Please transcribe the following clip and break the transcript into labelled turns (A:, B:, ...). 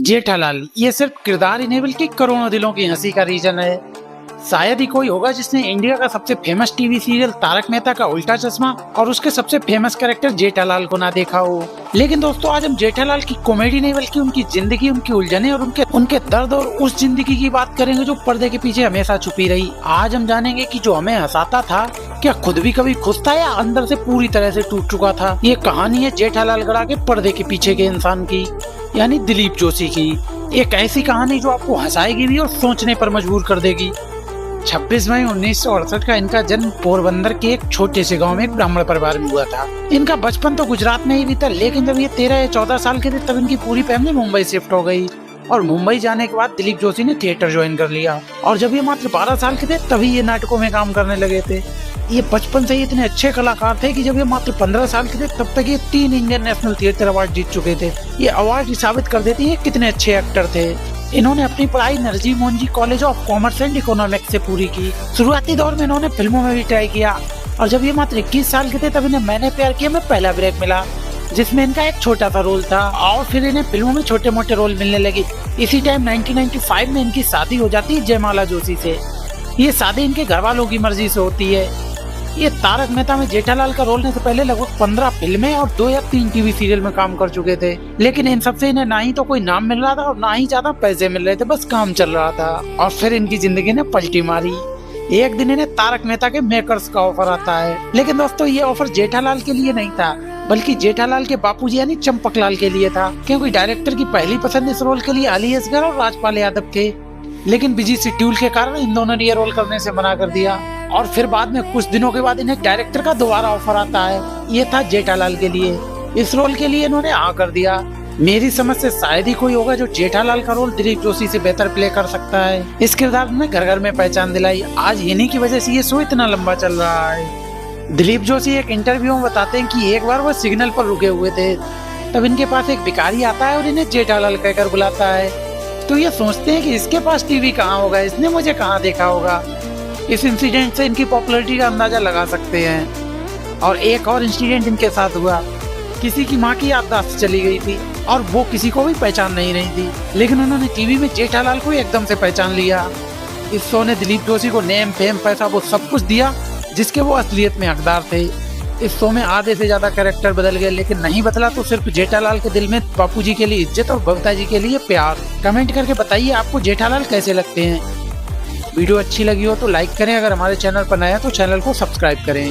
A: जेठालाल ये सिर्फ किरदार ही नहीं बल्कि करोड़ों दिलों की हंसी का रीजन है। शायद ही कोई होगा जिसने इंडिया का सबसे famous TV serial Tarak Mehta Ka Ooltah चश्मा और उसके सबसे फेमस कैरेक्टर जेठालाल को ना देखा हो। लेकिन दोस्तों आज हम जेठालाल की कॉमेडी नहीं बल्कि उनकी जिंदगी, उनकी उलझने और उनके दर्द और उस जिंदगी की बात करेंगे जो पर्दे के पीछे हमेशा छुपी रही। आज हम जानेंगे कि जो हमें हंसाता था क्या खुद भी कभी खुश था या अंदर से पूरी तरह से टूट चुका था। ये कहानी है जेठालाल गढ़ा के पर्दे के पीछे के इंसान की, यानी दिलीप जोशी की। एक ऐसी कहानी जो आपको हंसाएगी भी और सोचने पर मजबूर कर देगी। 26 मई 1968 का इनका जन्म पोरबंदर के एक छोटे से गांव में एक ब्राह्मण परिवार में हुआ था। इनका बचपन तो गुजरात में ही बीता, लेकिन जब ये 13 या 14 साल के थे तब इनकी पूरी फैमिली मुंबई शिफ्ट हो गई। और मुंबई जाने के बाद दिलीप जोशी ने थिएटर ज्वाइन कर लिया और जब ये मात्र 12 साल के थे तभी ये नाटकों में काम करने लगे थे। ये बचपन से ही इतने अच्छे कलाकार थे कि जब ये मात्र 15 साल के थे तब तक ये 3 इंडियन नेशनल थिएटर अवार्ड जीत चुके थे। ये अवार्ड साबित कर देते हैं कितने अच्छे एक्टर थे। इन्होंने अपनी पढ़ाई Narsee Monjee college of commerce and economics से पूरी की। शुरुआती दौर में इन्होंने फिल्मों में भी ट्राई किया और जब ये मात्र 21 साल के थे तब इन्हें मैंने प्यार किया में पहला ब्रेक मिला, जिसमें इनका एक छोटा सा रोल था और फिर इन्हें फिल्मों में छोटे मोटे रोल मिलने लगे। इसी टाइम 1995 में इनकी शादी हो जाती है जयमाला जोशी से। ये शादी इनके घर वालों की मर्जी से होती है। ये तारक मेहता में जेठालाल का रोल लेने से पहले लगभग 15 फिल्में और 2 या 3 टीवी सीरियल में काम कर चुके थे, लेकिन इन सबसे इन्हें ना ही तो कोई नाम मिल रहा था और ना ही ज्यादा पैसे मिल रहे थे, बस काम चल रहा था। और फिर इनकी जिंदगी ने पलटी मारी। एक दिन इन्हें तारक मेहता के मेकर्स का ऑफर आता है, लेकिन दोस्तों ये ऑफर जेठालाल के लिए नहीं था बल्कि जेठालाल के बापूजी यानी चंपकलाल के लिए था, क्योंकि डायरेक्टर की पहली पसंद इस रोल के लिए अली असगर और राजपाल यादव थे। लेकिन बिजी शेड्यूल के कारण इन दोनों ने ये रोल करने से मना कर दिया और फिर बाद में कुछ दिनों के बाद इन्हें डायरेक्टर का दोबारा ऑफर आता है। ये था जेठालाल के लिए। इस रोल के लिए इन्होंने हाँ कर दिया। मेरी समझ से शायद ही कोई होगा जो जेठालाल का रोल दिलीप जोशी से बेहतर प्ले कर सकता है। इस किरदार ने घर घर में पहचान दिलाई। आज इन्हीं की वजह से ये शो इतना लंबा चल रहा है। दिलीप जोशी एक इंटरव्यू में बताते हैं कि एक बार वो सिग्नल पर रुके हुए थे, तब इनके पास एक भिखारी आता है और इन्हें जेठालाल कहकर बुलाता है। तो ये सोचते हैं कि इसके पास टीवी कहाँ होगा, इसने मुझे कहाँ देखा होगा। इस इंसिडेंट से इनकी पॉपुलैरिटी का अंदाजा लगा सकते हैं। और एक और इंसिडेंट इनके साथ हुआ। किसी की माँ की याददाश्त चली गई थी और वो किसी को भी पहचान नहीं रही थी, लेकिन उन्होंने टीवी में जेठालाल को एकदम से पहचान लिया। इस शो ने दिलीप जोशी को नेम फेम पैसा वो सब कुछ दिया जिसके वो असलियत में हकदार थे। इस शो में आधे से ज्यादा कैरेक्टर बदल गए, लेकिन नहीं बदला तो सिर्फ जेठालाल के दिल में बापूजी के लिए इज्जत और बबीता जी के लिए प्यार। कमेंट करके बताइए आपको जेठालाल कैसे लगते हैं। वीडियो अच्छी लगी हो तो लाइक करें, अगर हमारे चैनल पर नया है तो चैनल को सब्सक्राइब करें।